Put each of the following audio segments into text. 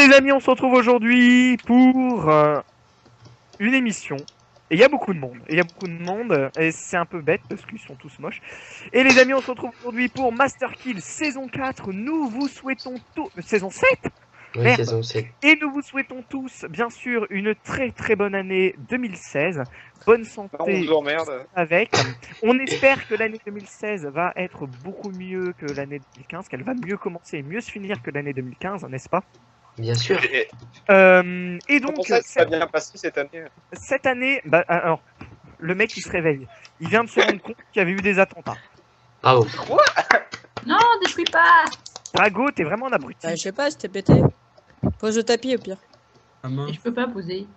Les amis, on se retrouve aujourd'hui pour une émission. Et il y a beaucoup de monde. Et c'est un peu bête parce qu'ils sont tous moches. Et les amis, on se retrouve aujourd'hui pour Master Kill saison 4. Nous vous souhaitons tous... Saison 7 ? Oui, Merde. saison 7. Et nous vous souhaitons tous, bien sûr, une très très bonne année 2016. Bonne santé. On vous emmerde. Avec. On espère que l'année 2016 va être beaucoup mieux que l'année 2015, qu'elle va mieux commencer et mieux se finir que l'année 2015, n'est-ce pas? Bien sûr. Et donc, pour ça, ça a bien passé cette année. Cette année, bah, alors, le mec il se réveille. Il vient de se rendre compte qu'il y avait eu des attentats. Bravo. Quoi? Non, détruis pas. Drago, t'es vraiment un abruti. Bah, je sais pas, c'était pété. Pose le tapis au pire. Et je peux pas poser.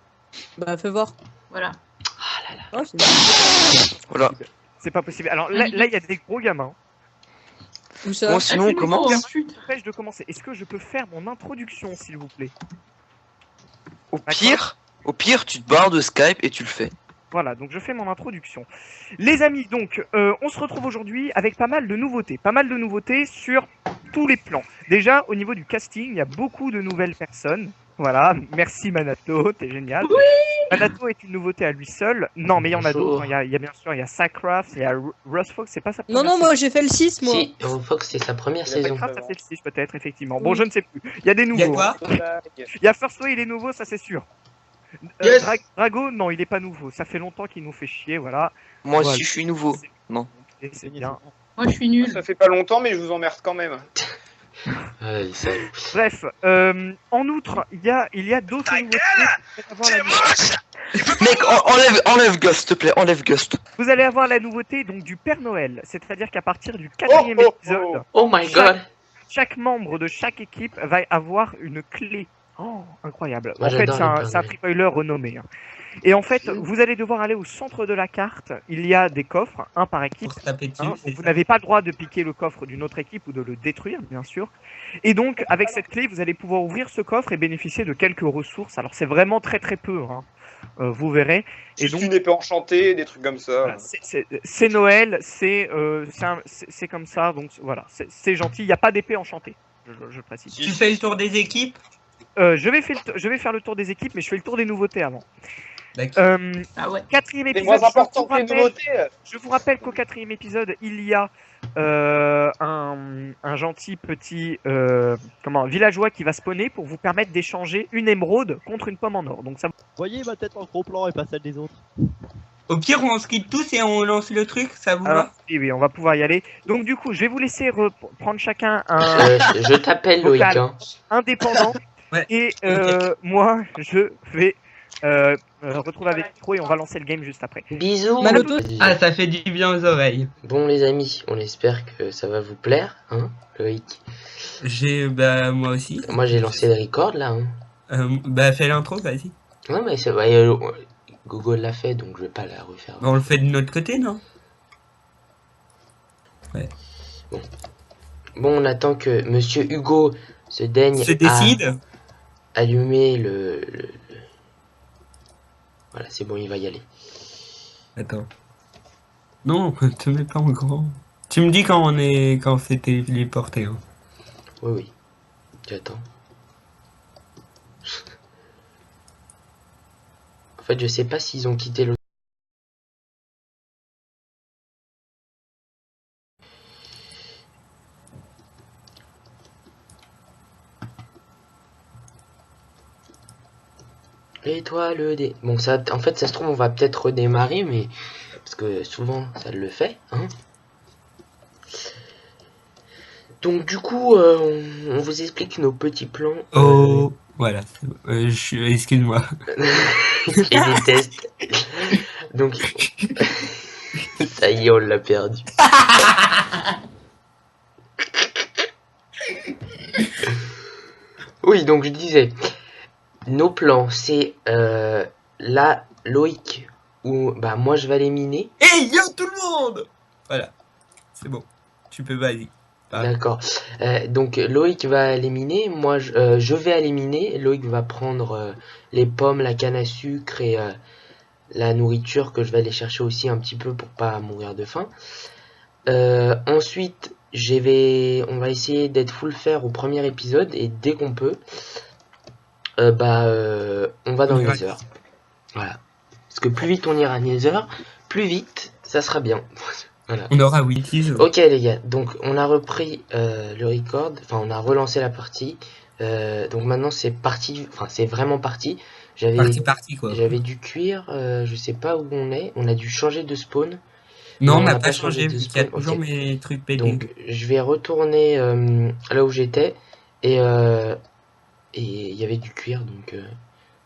Bah, fais voir. Voilà. Ah là là. Oh, c'est Voilà. C'est pas possible. Alors là, il y a des gros gamins. Où ça? Bon, sinon, on commence. Empêche de commencer. Est-ce que je peux faire mon introduction, s'il vous plaît? Au pire, tu te barres de Skype et tu le fais. Voilà, donc je fais mon introduction. Les amis, donc, on se retrouve aujourd'hui avec pas mal de nouveautés. Pas mal de nouveautés sur tous les plans. Déjà, au niveau du casting, il y a beaucoup de nouvelles personnes. Voilà, merci Manato, t'es génial. Oui. Manato est une nouveauté à lui seul. Non, mais il y en a Bonjour. d'autres. Il y a bien sûr, il y a Sackcraft, il y a Russ Fox, c'est pas sa Non, première non, moi j'ai fait le 6, moi. Si, Fox, c'est sa première saison. Sackcraft, ça fait le 6 peut-être, effectivement. Bon, je ne sais plus. Il y a des nouveaux. Y'a quoi? Il y a First Way, il est nouveau, ça c'est sûr. Yes. Drago, non, il est pas nouveau. Ça fait longtemps qu'il nous fait chier, voilà. Moi Voilà. aussi, je suis nouveau. Non. Et c'est bien. Moi, je suis nul. Ça fait pas longtemps, mais je vous emmerde quand même. Ah, il sait. Bref, en outre, il y a d'autres nouveautés. Vous allez avoir la- Mec, enlève Ghost, s'il te plaît, enlève Ghost. Vous allez avoir la nouveauté donc du Père Noël, c'est-à-dire qu'à partir du 4e épisode, Oh my god. chaque membre de chaque équipe va avoir une clé. Oh, incroyable. Moi, En fait, j'adore c'est le un Père Noël. tripoiler renommé. Hein. Et en fait, vous allez devoir aller au centre de la carte. Il y a des coffres, un par équipe. Pour se taper dessus, Hein, c'est vous ça. n'avez pas le droit de piquer le coffre d'une autre équipe ou de le détruire, bien sûr. Et donc, avec cette clé, vous allez pouvoir ouvrir ce coffre et bénéficier de quelques ressources. Alors, c'est vraiment très très peu, hein. Vous verrez. Et Juste donc, une épée enchantée, des trucs comme ça. voilà, c'est Noël, c'est comme ça, donc voilà, c'est gentil. Il n'y a pas d'épée enchantée, je précise. Tu fais le tour des équipes? Je vais faire le tour des équipes, mais je fais le tour des nouveautés avant. D'accord. Ah ouais. 4e C'est épisode. moins important que les nouveautés. Je vous rappelle qu'au 4e épisode, il y a un gentil petit villageois qui va spawner pour vous permettre d'échanger une émeraude contre une pomme en or. Donc ça. Voyez ma tête en gros plan et pas celle des autres. Au pire, on se quitte tous et on lance le truc, ça vous Alors, va? oui, on va pouvoir y aller. Donc du coup, je vais vous laisser prendre chacun un Je t'appelle Loïc. vocal Hein. indépendant. Ouais. Et moi, je vais retrouver avec Pro et on va lancer le game juste après. Bisous. Maloto. Vas-y. Ah, ça fait du bien aux oreilles. Bon les amis, on espère que ça va vous plaire, hein, Loïc. Bah, moi aussi. Moi j'ai lancé le record là. Hein. Bah, fais l'intro, vas-y. Ouais mais c'est Google l'a fait donc je vais pas la refaire. On le fait de notre côté, non? Bon, on attend que Monsieur Hugo se daigne Se décide. allumer Voilà, c'est bon, il va y aller. Attends. Non, te mets pas en grand. Tu me dis quand c'est téléporté. Hein. Oui, oui. J'attends. En fait, je sais pas s'ils ont quitté le... L'étoile des... Bon, ça, en fait, ça se trouve, on va peut-être redémarrer, mais... Parce que souvent, ça le fait, hein. Donc, du coup, on vous explique nos petits plans. Oh, voilà. Excuse-moi. Je déteste. Donc, ça y est, on l'a perdu. Oui, donc je disais, nos plans, c'est là, Loïc, où bah moi je vais aller miner. Hey, yo tout le monde! Voilà. C'est bon. Tu peux, vas-y. D'accord. Donc Loïc va aller miner, moi je vais aller miner. Loïc va prendre les pommes, la canne à sucre et la nourriture que je vais aller chercher aussi un petit peu pour pas mourir de faim. Ensuite, on va essayer d'être full fer au premier épisode et dès qu'on peut, On va dans On le ira- Nether. Voilà. Parce que plus vite on ira à Nether, plus vite ça sera bien. Voilà. On aura Witties. Ok les gars, donc on a repris le record, enfin on a relancé la partie. Donc maintenant c'est parti, enfin c'est vraiment parti. Parti quoi. J'avais dû cuire, je sais pas où on a dû changer de spawn. Non, Non, on on n'a n'a pas pas changé, changé de vu qu'il y a spawn, toujours ok. mes trucs pétés. Donc je vais retourner là où j'étais et il y avait du cuir, donc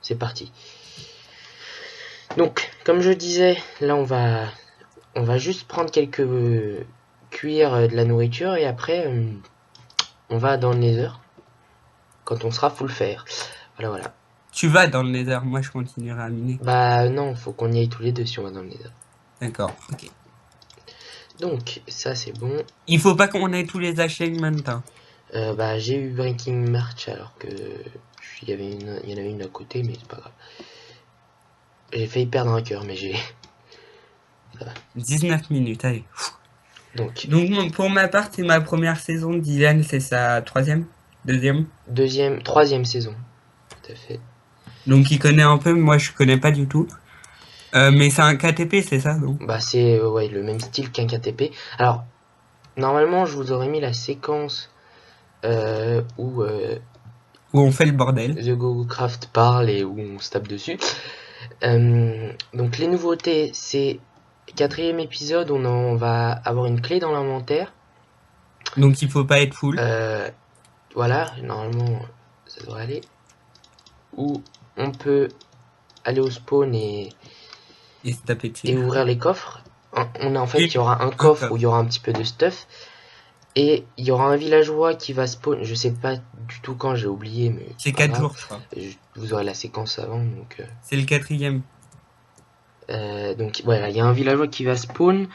c'est parti. Donc comme je disais, là on va juste prendre quelques cuirs de la nourriture et après on va dans le Nether quand on sera full fer. Voilà. Tu vas dans le Nether, moi je continuerai à miner. Bah non, faut qu'on y aille tous les deux si on va dans le Nether. D'accord, ok. Donc ça c'est bon. Il faut pas qu'on ait tous les achievements. Hein. J'ai eu Breaking March alors que il y en avait une à côté, mais c'est pas grave. J'ai failli perdre un cœur, mais j'ai... 19 minutes, allez. Donc pour ma part, c'est ma première saison. Dylan, c'est sa troisième, deuxième. troisième saison. Tout à fait. Donc il connaît un peu, moi je connais pas du tout. Mais c'est un KTP, c'est ça, non? Bah c'est ouais, le même style qu'un KTP. Alors, normalement, je vous aurais mis la séquence où Où on fait le bordel. The GoGoCraft parle et où on se tape dessus. Donc les nouveautés, c'est 4e épisode, on va avoir une clé dans l'inventaire. Donc il faut pas être full. Voilà, normalement ça devrait aller. Où on peut aller au spawn et se taper dessus. et ouvrir les coffres. Il y aura un coffre où il y aura un petit peu de stuff. Et il y aura un villageois qui va spawn, je sais pas du tout quand, j'ai oublié, mais c'est pas 4 grave. jours, je crois. Vous aurez la séquence avant, donc... C'est le 4e. Donc voilà, il y a un villageois qui va spawn,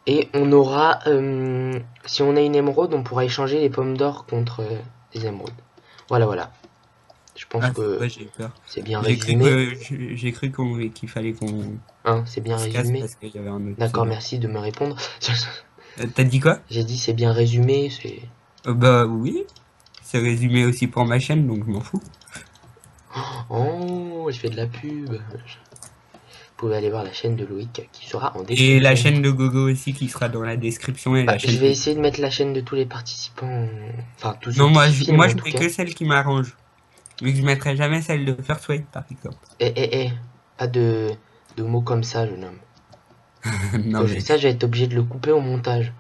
et on aura... si on a une émeraude, on pourra échanger les pommes d'or contre des émeraudes. Voilà. Je pense que j'ai eu peur. c'est bien résumé. J'ai cru qu'il fallait qu'on... Hein, c'est bien résumé. Parce qu'il y avait un autre D'accord, pseudo. merci de me répondre. T'as dit quoi? J'ai dit c'est bien résumé, c'est... Bah oui. C'est résumé aussi pour ma chaîne, donc je m'en fous. Oh, je fais de la pub. Vous pouvez aller voir la chaîne de Loïc qui sera en description. Et la chaîne de Gogo aussi qui sera dans la description. Et la chaîne je vais essayer de mettre la chaîne de tous les participants. Enfin, tous ceux non, moi qui je filment, en tout mets cas. que celle qui m'arrange. Mais je mettrai jamais celle de First Wave par exemple. Pas de mots comme ça, jeune homme. Non, mais... Ça, je vais être obligé de le couper au montage.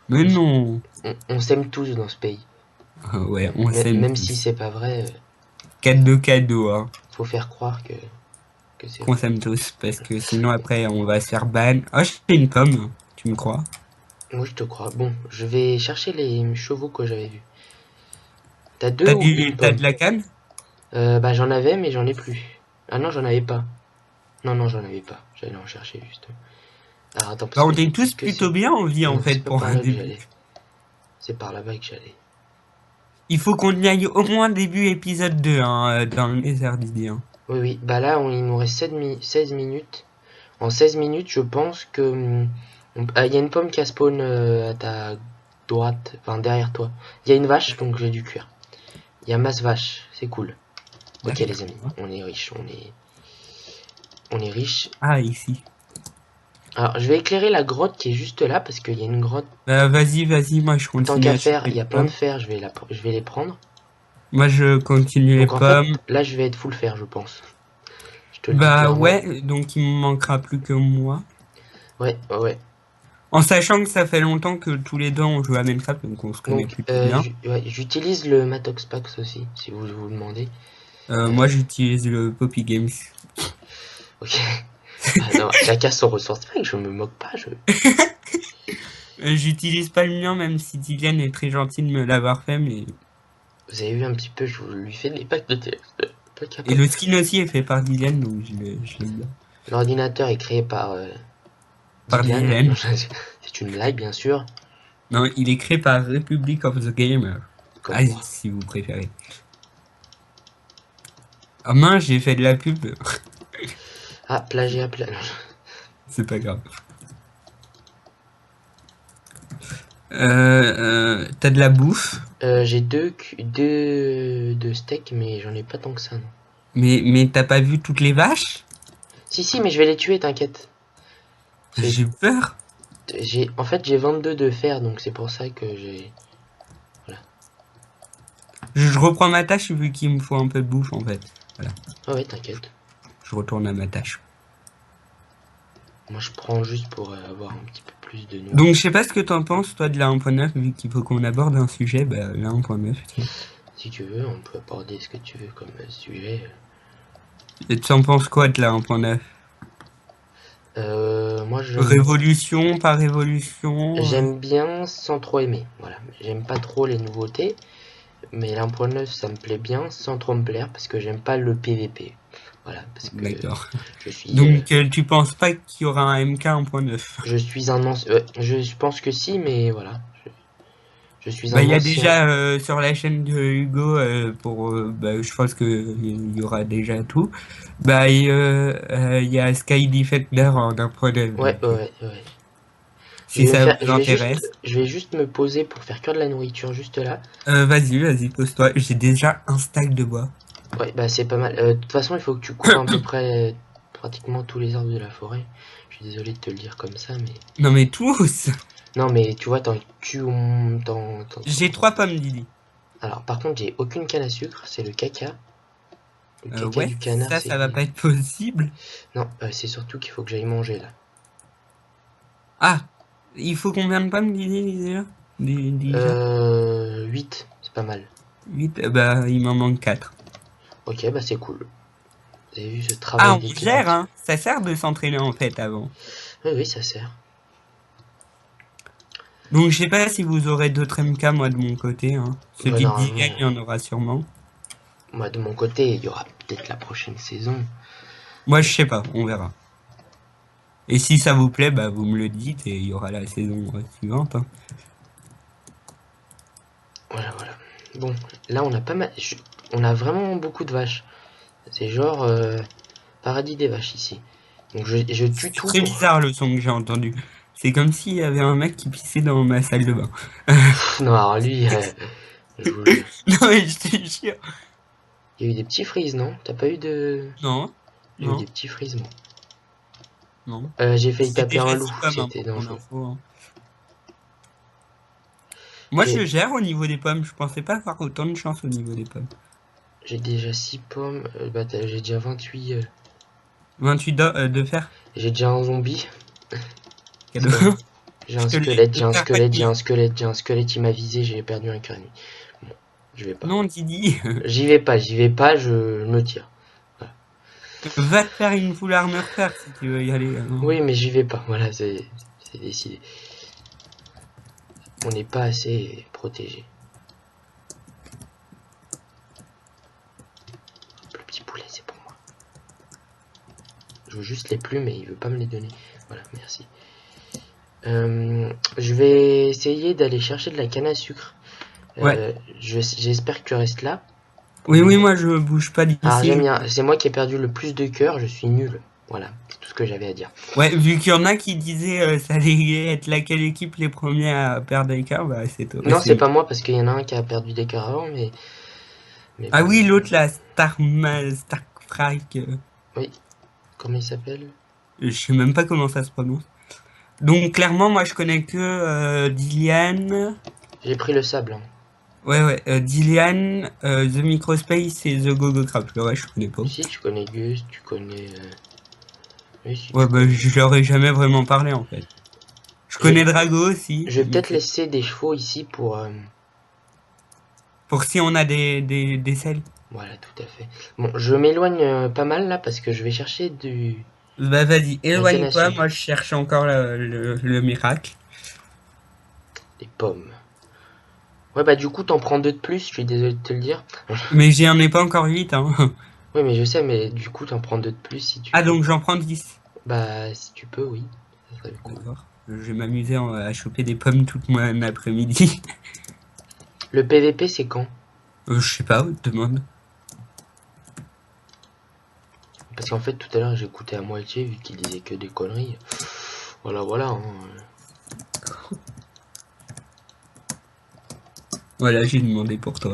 Mais non. On s'aime tous dans ce pays. Ouais, on s'aime. Même si c'est pas vrai. 4 de cadeaux, hein. Faut faire croire que c'est qu'on s'aime tous, parce que sinon après on va se faire ban. Oh, je fais une pomme, tu me crois? Moi je te crois. Bon, je vais chercher les chevaux que j'avais vus. T'as deux ou une T'as pomme? de la canne? J'en avais, mais j'en ai plus. Ah non, j'en avais pas. Non, j'en avais pas. J'allais en chercher juste. Alors attends, on est tous plutôt bien en vie en fait pour un début. C'est par là-bas que j'allais. Il faut qu'on y aille au moins début épisode 2 hein, dans le Nether d'idée. Hein. Oui. Bah là, il nous reste 16 minutes. En 16 minutes, je pense que... Il y a une pomme qui a spawn à ta droite, enfin derrière toi. Il y a une vache, donc j'ai du cuir. Il y a masse vache, c'est cool. Ok les amis, on est riche, on est riche. Ah, ici. Alors, je vais éclairer la grotte qui est juste là, parce qu'il y a une grotte. Vas-y, moi je continue. Tant qu'à faire, il y a plein de fer, je vais les prendre. Moi je continue les pommes. En fait, là, je vais être full fer, je pense. Je te le dis clairement. Ouais, donc il me manquera plus que moi. Ouais. En sachant que ça fait longtemps que tous les deux on joue à Minecraft, donc on se connaît plus bien. J'utilise le Matox Pax aussi, si vous vous demandez. Moi j'utilise le Poppy Games. Ok. Non, chacun son ressource pack, je me moque pas, J'utilise pas le mien, même si Dylan est très gentil de me l'avoir fait, mais... Vous avez vu un petit peu, je lui fais des packs de texte. Et le skin aussi est fait par Dylan, donc je l'aime bien. L'ordinateur est créé par Dylan. C'est une blague, bien sûr. Non, il est créé par Republic of the Gamer. Si vous préférez. Ah mince, j'ai fait de la pub. Ah, plagiat. C'est pas grave. T'as de la bouffe? J'ai deux steaks, mais j'en ai pas tant que ça, non. Mais t'as pas vu toutes les vaches? Si, mais je vais les tuer, t'inquiète. J'ai peur. En fait, j'ai 22 de fer, donc c'est pour ça que j'ai... Je reprends ma tâche vu qu'il me faut un peu de bouffe en fait. Ah ouais, t'inquiète. Je retourne à ma tâche. Moi, je prends juste pour avoir un petit peu plus de nourriture. Donc je sais pas ce que t'en penses toi de la 1.9 vu qu'il faut qu'on aborde un sujet, bah la 1.9. Si tu veux, on peut aborder ce que tu veux comme sujet. Et tu en penses quoi de la 1.9? Moi, Révolution, pas révolution? j'aime bien sans trop aimer. Voilà, j'aime pas trop les nouveautés, mais l'1.9 ça me plaît bien sans trop me plaire parce que j'aime pas le PVP. Voilà, parce que D'accord. je suis. Donc tu penses pas qu'il y aura un MK 1.9? Je suis un ancien. Je pense que si, mais voilà. Je suis un Bah il y a ancien. déjà sur la chaîne de Hugo bah, je pense que il y aura déjà tout. Bah il y a Sky Defender en 1.9. Ouais. Si ça vous intéresse. Je vais juste me poser pour faire cuire de la nourriture juste là. Vas-y, pose-toi. J'ai déjà un stack de bois. Ouais, bah c'est pas mal. De toute façon, il faut que tu coupes à peu près pratiquement tous les arbres de la forêt. Je suis désolé de te le dire comme ça, mais... Non mais tous. Non, mais tu vois, J'ai 3 pommes, Didi. Alors, par contre, j'ai aucune canne à sucre, c'est le caca. Le caca Ouais, du canard, ça va pas être possible. Non, c'est surtout qu'il faut que j'aille manger, là. Ah, il faut combien de pommes, Didi, déjà 8, c'est pas mal. 8, bah il m'en manque 4. Ok, bah c'est cool. Vous avez vu ce travail Ah, on d'équipe. gère, hein. Ça sert de s'entraîner, en fait, avant. Oui, ça sert. Donc, je sais pas si vous aurez d'autres MK, moi, de mon côté, hein. Celui de normalement, Digan, il y en aura sûrement. Moi, de mon côté, il y aura peut-être la prochaine saison. Moi, je sais pas, on verra. Et si ça vous plaît, bah vous me le dites et il y aura la saison suivante. Hein. Voilà. Bon, là on a pas mal. On a vraiment beaucoup de vaches. C'est genre paradis des vaches ici. Donc je tue tout. C'est bizarre le son que j'ai entendu. C'est comme s'il y avait un mec qui pissait dans ma salle de bain. Non, alors lui, non mais je te jure. Il y a eu des petits frises, non? T'as pas eu de... Non. Il y a eu des petits frises, moi. Non. J'ai failli taper un loup, c'était dangereux. Hein. Moi je gère au niveau des pommes, je pensais pas avoir autant de chance au niveau des pommes. J'ai déjà 6 pommes, j'ai déjà 28... 28 de fer. J'ai déjà un zombie. Cadeau. J'ai un squelette, il m'a visé, j'ai perdu un cœur et demi. Bon, je vais pas. Non, Didi. J'y vais pas, je me tire. Voilà. Va te faire une full armor fer si tu veux y aller. Oui, mais j'y vais pas, voilà, c'est décidé. On n'est pas assez protégé. Le petit poulet, c'est pour moi. Je veux juste les plumes et il veut pas me les donner. Voilà, merci. Je vais essayer d'aller chercher de la canne à sucre. Ouais. J'espère que tu restes là. Oui, moi je bouge pas d'ici. Ah, j'aime bien. C'est moi qui ai perdu le plus de cœur, je suis nul. Voilà, c'est tout ce que j'avais à dire. Ouais, vu qu'il y en a qui disaient ça allait être laquelle équipe les premiers à perdre des cœurs, bah c'est toi. Non, c'est pas moi parce qu'il y en a un qui a perdu des cœurs avant, mais ah oui, l'autre là, Starfrike. Oui. Comment il s'appelle? Je sais même pas comment ça se prononce. Donc clairement, moi je connais que Dillian. J'ai pris le sable. Hein. Ouais, Dillian, The Microspace et The GoGoCraft. Le reste, je connais pas. Si, tu connais Gus, tu connais... Oui, si, ouais, bah je leur ai jamais vraiment parlé en fait. Je connais Drago aussi. Je vais peut-être laisser des chevaux ici pour... Pour si on a des selles. Voilà, tout à fait. Bon, je m'éloigne pas mal là parce que je vais chercher du... Bah vas-y, éloigne-toi, moi je cherche encore le miracle. Les pommes. Ouais, bah du coup t'en prends 2 de plus, je suis désolé de te le dire. Mais j'en ai pas encore 8, hein. Oui, mais je sais, mais du coup t'en prends 2 de plus si tu Ah, peux. donc j'en prends 10. Bah, si tu peux, oui. Ça serait cool. D'accord. Je vais m'amuser à choper des pommes toute mon après-midi. Le PVP, c'est quand? Je sais pas, demande. Parce qu'en fait, tout à l'heure, j'ai écouté à moitié, vu qu'il disait que des conneries. Voilà. Hein. Voilà, j'ai demandé pour toi.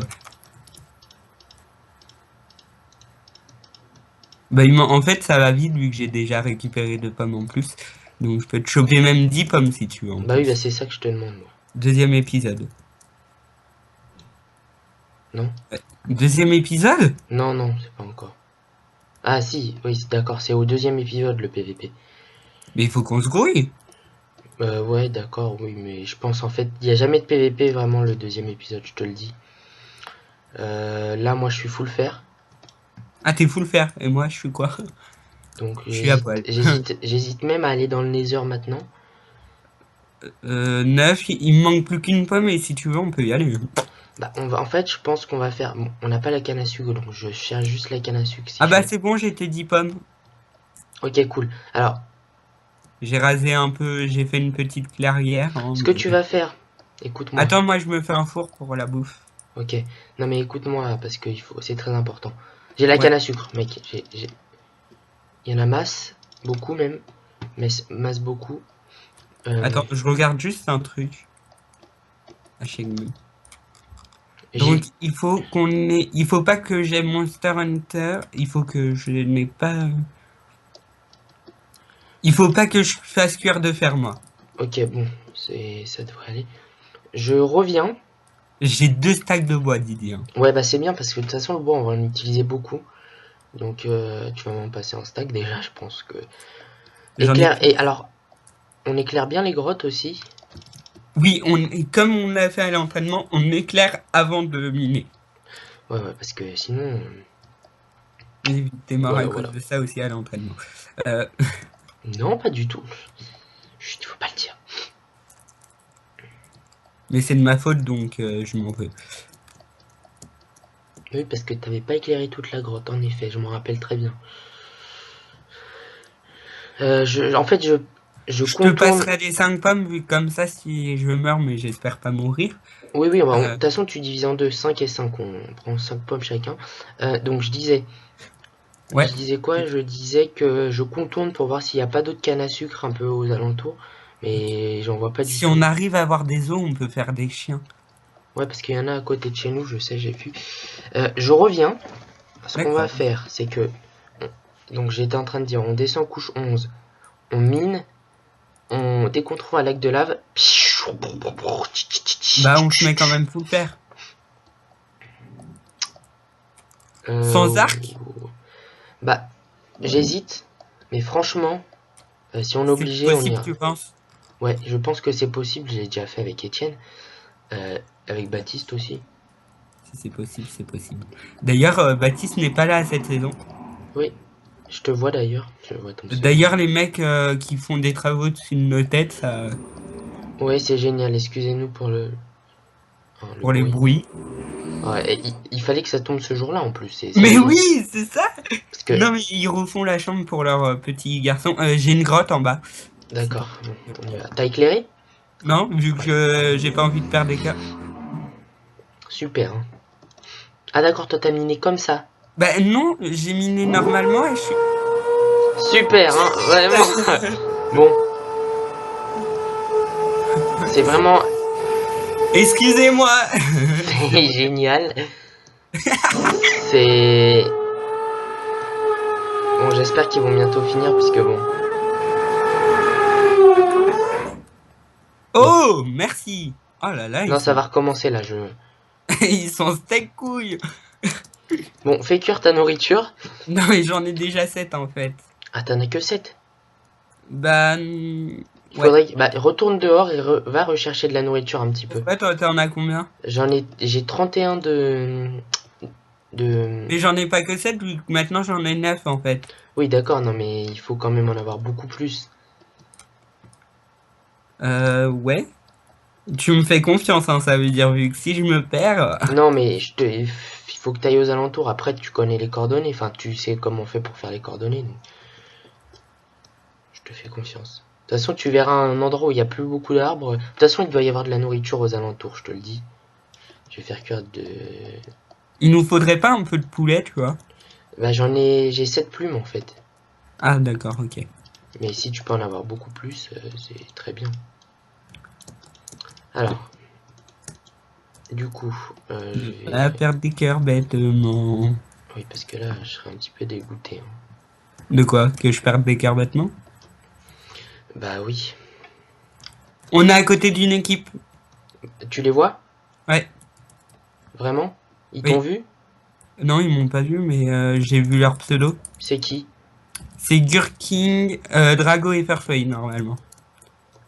Bah, en fait, ça va vite vu que j'ai déjà récupéré 2 pommes en plus. Donc, je peux te choper même 10 pommes si tu veux. En Bah oui, plus. bah c'est ça que je te demande. Moi. Deuxième épisode. Non? Deuxième épisode? Non, non, c'est pas encore. Ah si, oui, d'accord, c'est au deuxième épisode le PVP. Mais il faut qu'on se grouille. Ouais, d'accord, oui, mais je pense en fait, il n'y a jamais de PVP vraiment le deuxième épisode, je te le dis. Là, moi, je suis full fer. Ah, t'es full fer. Et moi, je suis quoi? Donc, Je suis à poil. j'hésite même à aller dans le Nether maintenant. 9, il me manque plus qu'une pomme et si tu veux, on peut y aller. Bah, en fait, je pense qu'on va faire... Bon, on n'a pas la canne à sucre, donc je cherche juste la canne à sucre. Ah bah c'est bon, j'ai tes 10 pommes. Ok, cool. Alors... J'ai rasé un peu, j'ai fait une petite clairière. Hein, ce que tu vas faire, écoute-moi. Attends, moi je me fais un four pour la bouffe. Ok. Non mais écoute-moi, parce que c'est très important. J'ai la canne à sucre, mec. Il y en a masse, beaucoup même. Mais masse beaucoup. Attends, je regarde juste un truc. Donc il faut qu'on ait... Il faut pas que j'ai Monster Hunter. Il faut que je n'ai pas... Il faut pas que je fasse cuire de fer, moi. Ok, bon, ça devrait aller. Je reviens. J'ai 2 stacks de bois, Didier. Ouais, bah c'est bien parce que de toute façon, le bois, on va en utiliser beaucoup. Donc, tu vas m'en passer un stack déjà, je pense que... Et alors, on éclaire bien les grottes aussi. Oui, comme on l'a fait à l'entraînement, on éclaire avant de miner. Ouais, parce que sinon... T'es mort voilà, à cause de ça aussi à l'entraînement. Non, pas du tout. Chut, faut pas le dire. Mais c'est de ma faute, donc je m'en veux. Oui, parce que t'avais pas éclairé toute la grotte, en effet, je m'en rappelle très bien. En fait, je te passerai les 5 pommes, vu que comme ça, si je meurs, mais j'espère pas mourir. Oui, de toute façon, tu divises en deux, 5 et 5, on prend 5 pommes chacun. Donc, je disais... Ouais. Je disais quoi? Je disais que je contourne pour voir s'il n'y a pas d'autres cannes à sucre un peu aux alentours. Mais j'en vois pas du tout. Si on arrive à avoir des os, on peut faire des chiens. Ouais, parce qu'il y en a à côté de chez nous, je sais, j'ai vu. Je reviens. Ce qu'on va faire, c'est que... Donc j'étais en train de dire, on descend couche 11. On mine. Dès qu'on trouve un lac de lave... Bah on se met quand même full fer. Sans arc? Bah, j'hésite. Mais franchement, si on est obligé, on ira. Tu penses? Ouais, je pense que c'est possible. J'ai déjà fait avec Étienne. Avec Baptiste aussi. Si c'est possible, c'est possible. D'ailleurs, Baptiste n'est pas là cette saison. Oui, je te vois d'ailleurs. D'ailleurs, les mecs qui font des travaux dessus de nos têtes, ça... Ouais, c'est génial. Excusez-nous pour le pour les bruits. Ouais, il fallait que ça tombe ce jour-là en plus. Mais oui, c'est ça. Parce que... Non, mais ils refont la chambre pour leur petit garçon. J'ai une grotte en bas. D'accord. T'as éclairé? Non, vu que j'ai pas envie de perdre des cas. Super. Hein. Ah d'accord, toi t'as miné comme ça. Bah non, j'ai miné normalement et je suis... Super, hein. Vraiment. Bon. C'est vraiment... Excusez-moi. C'est génial. C'est... Bon, j'espère qu'ils vont bientôt finir, puisque bon... Oh, merci. Oh là là. Non, ça va recommencer, là, Ils sont steak couilles. Bon, fais cuire ta nourriture. Non, mais j'en ai déjà 7, en fait. Ah, t'en as que 7? Bah... Faudrait... Bah, retourne dehors et va rechercher de la nourriture un petit peu. Ouais, toi, t'en as combien? J'ai 31 de... Mais j'en ai pas que 7, vu que maintenant j'en ai 9, en fait. Oui, d'accord, non, mais il faut quand même en avoir beaucoup plus. Ouais. Tu me fais confiance, hein, ça veut dire, vu que si je me perds... Non, mais il faut que tu ailles aux alentours. Après, tu connais les coordonnées. Enfin, tu sais comment on fait pour faire les coordonnées. Donc... Je te fais confiance. De toute façon, tu verras un endroit où il n'y a plus beaucoup d'arbres. De toute façon, il doit y avoir de la nourriture aux alentours, je te le dis. Je vais faire cuire de... Il nous faudrait pas un peu de poulet, tu vois? Bah, j'ai 7 plumes, en fait. Ah, d'accord, ok. Mais si tu peux en avoir beaucoup plus, c'est très bien. Alors... Du coup, À perdre des cœurs bêtement. Oui, parce que là, je serais un petit peu dégoûté. Hein. De quoi? Que je perde des cartes maintenant? Bah oui. On est à côté d'une équipe. Tu les vois? Ouais. Vraiment? Ils Oui. t'ont vu? Non, ils m'ont pas vu, mais j'ai vu leur pseudo. C'est qui? C'est Gurking, Drago et Fairfly normalement.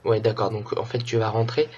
Ouais, d'accord, donc en fait tu vas rentrer.